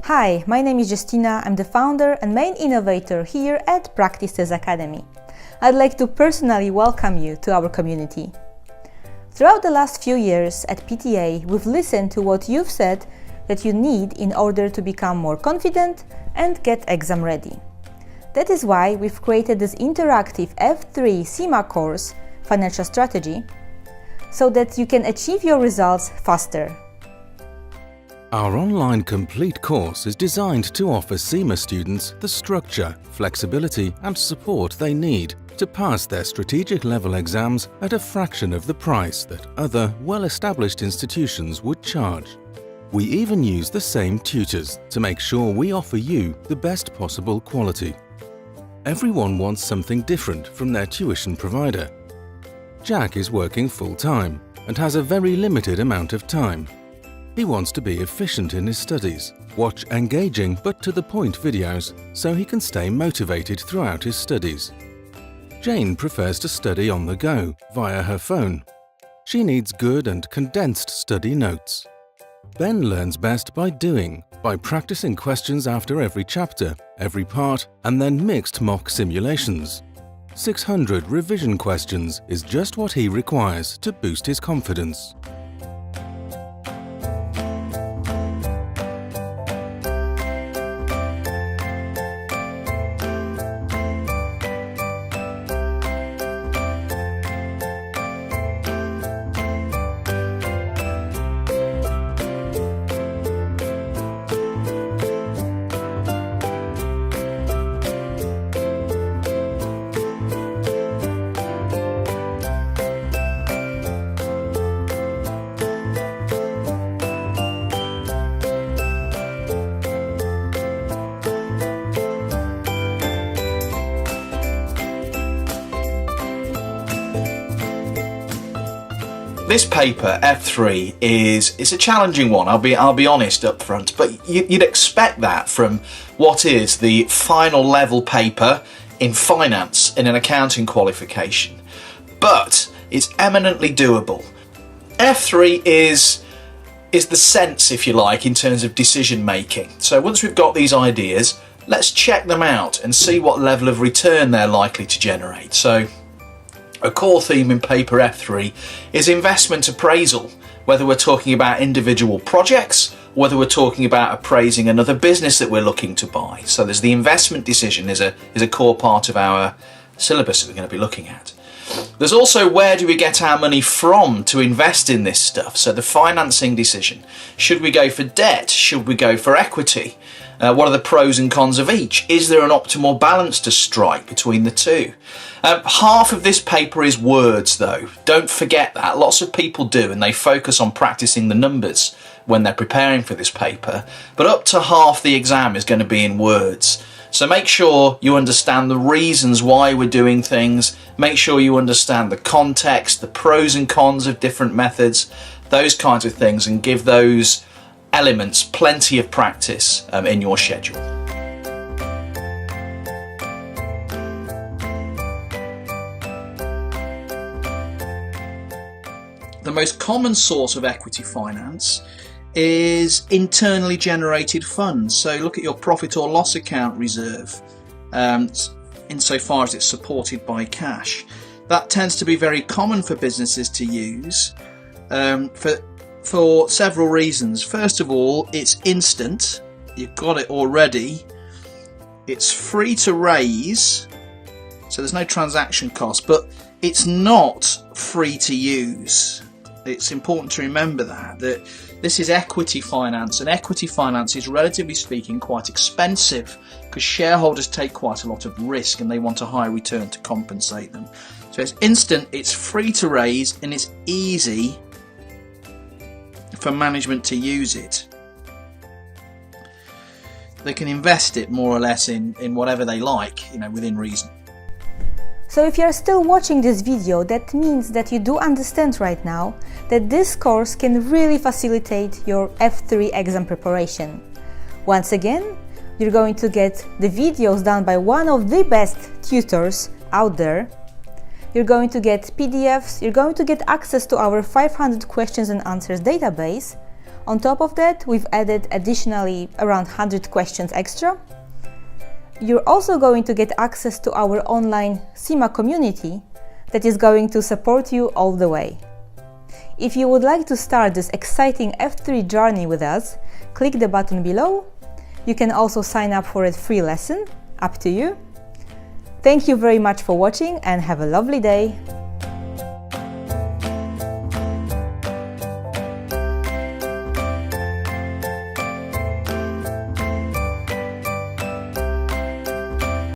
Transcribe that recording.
Hi, my name is Justina. I'm the founder and main innovator here at Practise Academy. I'd like to personally welcome you to our community. Throughout the last few years at PTA, we've listened to what you've said that you need in order to become more confident and get exam ready. That is why we've created this interactive F3 CIMA course, Financial Strategy, so that you can achieve your results faster. Our online complete course is designed to offer CIMA students the structure, flexibility and support they need to pass their strategic level exams at a fraction of the price that other well-established institutions would charge. We even use the same tutors to make sure we offer you the best possible quality. Everyone wants something different from their tuition provider. Jack is working full-time and has a very limited amount of time. He wants to be efficient in his studies, watch engaging but to the point videos so he can stay motivated throughout his studies. Jane prefers to study on the go, via her phone. She needs good and condensed study notes. Ben learns best by doing, by practicing questions after every chapter, every part, and then mixed mock simulations. 600 revision questions is just what he requires to boost his confidence. This paper, F3, is a challenging one, I'll be honest up front, but you'd expect that from what is the final level paper in finance in an accounting qualification. But it's eminently doable. F3 is the sense, if you like, in terms of decision making. So once we've got these ideas, let's check them out and see what level of return they're likely to generate. So a core theme in paper F3 is investment appraisal, whether we're talking about individual projects, whether we're talking about appraising another business that we're looking to buy. So there's the investment decision is a core part of our syllabus that we're going to be looking at. There's also where do we get our money from to invest in this stuff. So the financing decision. Should we go for debt? Should we go for equity? What are the pros and cons of each? Is there an optimal balance to strike between the two? Half of this paper is words though. Don't forget that. Lots of people do, and they focus on practicing the numbers when they're preparing for this paper. But up to half the exam is going to be in words. So make sure you understand the reasons why we're doing things. Make sure you understand the context, the pros and cons of different methods, those kinds of things, and give those elements plenty of practice in your schedule. The most common source of equity finance is internally generated funds. So look at your profit or loss account reserve, insofar as it's supported by cash. That tends to be very common for businesses to use for several reasons. First of all, it's instant. You've got it already. It's free to raise, so there's no transaction cost, but it's not free to use. It's important to remember that this is equity finance, and equity finance is, relatively speaking, quite expensive because shareholders take quite a lot of risk and they want a high return to compensate them. So it's instant, it's free to raise, and it's easy for management to use it. They can invest it more or less in whatever they like, within reason. So if you're still watching this video, that means that you do understand right now that this course can really facilitate your F3 exam preparation. Once again, you're going to get the videos done by one of the best tutors out there. You're going to get PDFs, you're going to get access to our 500 questions and answers database. On top of that, we've added additionally around 100 questions extra. You're also going to get access to our online CIMA community that is going to support you all the way. If you would like to start this exciting F3 journey with us, click the button below. You can also sign up for a free lesson, up to you. Thank you very much for watching and have a lovely day.